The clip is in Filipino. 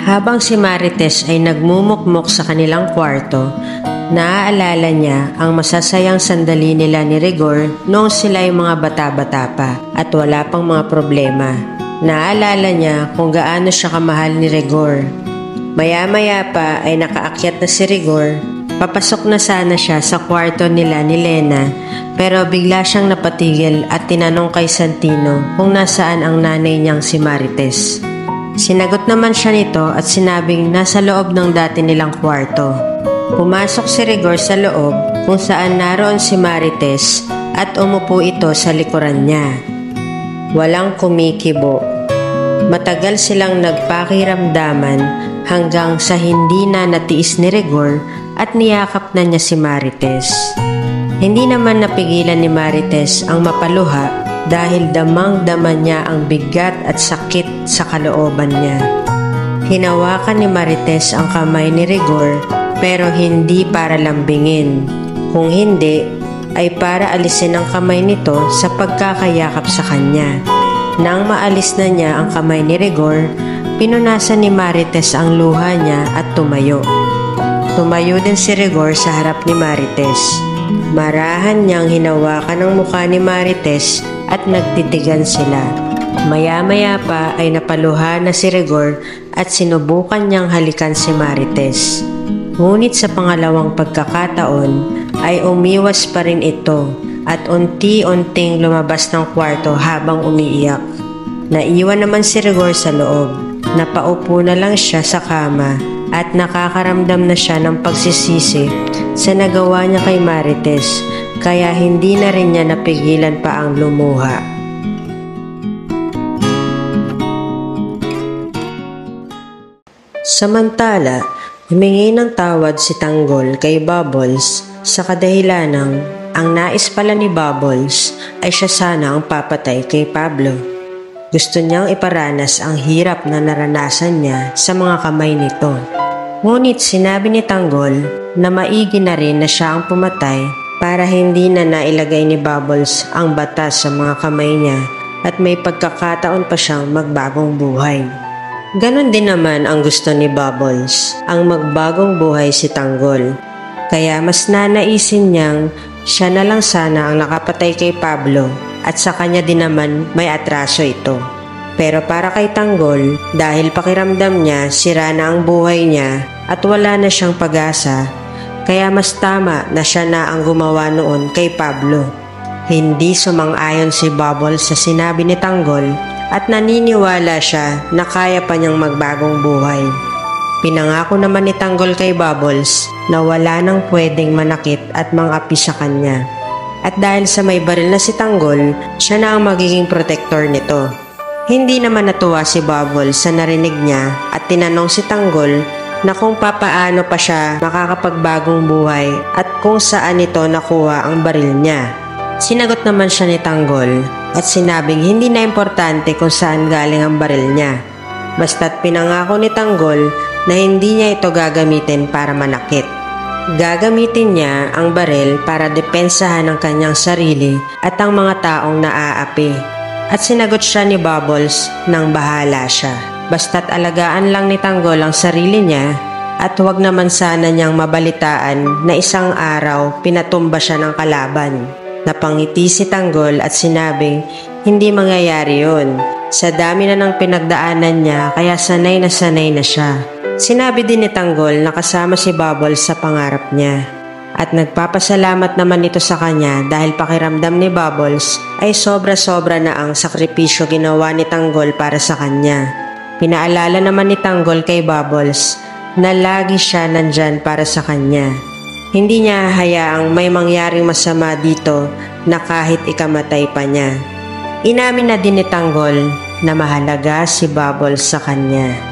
Habang si Marites ay nagmumukmok sa kanilang kwarto, naaalala niya ang masasayang sandali nila ni Rigor noong sila ay mga bata-bata pa at wala pang mga problema. Naaalala niya kung gaano siya kamahal ni Rigor. Maya-maya pa ay nakaakyat na si Rigor. Papasok na sana siya sa kwarto nila ni Lena, pero bigla siyang napatigil at tinanong kay Santino kung nasaan ang nanay niyang si Marites. Sinagot naman siya nito at sinabing nasa loob ng dati nilang kwarto. Pumasok si Rigor sa loob kung saan naroon si Marites at umupo ito sa likuran niya. Walang kumikibo. Matagal silang nagpakiramdaman hanggang sa hindi na natiis ni Rigor at niyakap na niya si Marites. Hindi naman napigilan ni Marites ang mapaluha dahil damang-dama niya ang bigat at sakit sa kalooban niya. Hinawakan ni Marites ang kamay ni Rigor pero hindi para lambingin. Kung hindi, ay para alisin ang kamay nito sa pagkakayakap sa kanya. Nang maalis na niya ang kamay ni Rigor, pinunasan ni Marites ang luha niya at tumayo. Tumayo din si Rigor sa harap ni Marites. Marahan niyang hinawakan ang mukha ni Marites at nagtitigan sila. Maya-maya pa ay napaluha na si Rigor at sinubukan niyang halikan si Marites. Ngunit sa pangalawang pagkakataon ay umiwas pa rin ito at unti-unting lumabas ng kwarto habang umiiyak. Naiwan naman si Rigor sa loob. Napaupo na lang siya sa kama at nakakaramdam na siya ng pagsisisi sa nagawa niya kay Marites, kaya hindi na rin niya napigilan pa ang lumuha. Samantala, humingi ng tawad si Tanggol kay Bubbles sa kadahilanang ang nais pala ni Bubbles ay siya sana ang papatay kay Pablo. Gusto niyang iparanas ang hirap na naranasan niya sa mga kamay nito. Ngunit sinabi ni Tanggol na maigi na rin na siya ang pumatay para hindi na nailagay ni Bubbles ang batas sa mga kamay niya at may pagkakataon pa siyang magbagong buhay. Ganon din naman ang gusto ni Bubbles, ang magbagong buhay si Tanggol. Kaya mas nanaisin niyang siya na lang sana ang nakapatay kay Pablo at sa kanya din naman may atraso ito. Pero para kay Tanggol, dahil pakiramdam niya sira na ang buhay niya at wala na siyang pag-asa, kaya mas tama na siya na ang gumawa noon kay Pablo. Hindi sumang-ayon si Bubbles sa sinabi ni Tanggol at naniniwala siya na kaya pa niyang magbagong buhay. Pinangako naman ni Tanggol kay Bubbles na wala nang pwedeng manakit at mang-api sa kanya. At dahil sa may baril na si Tanggol, siya na ang magiging protector nito. Hindi naman natuwa si Bubbles sa narinig niya at tinanong si Tanggol na kung papaano pa siya makakapagbagong buhay at kung saan ito nakuha ang baril niya. Sinagot naman siya ni Tanggol at sinabing hindi na importante kung saan galing ang baril niya. Basta't pinangako ni Tanggol na hindi niya ito gagamitin para manakit. Gagamitin niya ang baril para depensahan ang kanyang sarili at ang mga taong naaapi. At sinagot siya ni Bubbles nang bahala siya. Basta't alagaan lang ni Tanggol ang sarili niya at huwag naman sana niyang mabalitaan na isang araw pinatumba siya ng kalaban. Napangiti si Tanggol at sinabing hindi mangyayari yun. Sa dami na ng pinagdaanan niya kaya sanay na siya. Sinabi din ni Tanggol na kasama si Bubbles sa pangarap niya. At nagpapasalamat naman ito sa kanya dahil pakiramdam ni Bubbles ay sobra-sobra na ang sakripisyo ginawa ni Tanggol para sa kanya. Pinaalala naman ni Tanggol kay Bubbles na lagi siya nandyan para sa kanya. Hindi niya hayaang may mangyaring masama dito na kahit ikamatay pa niya. Inamin na din ni Tanggol na mahalaga si Bubbles sa kanya.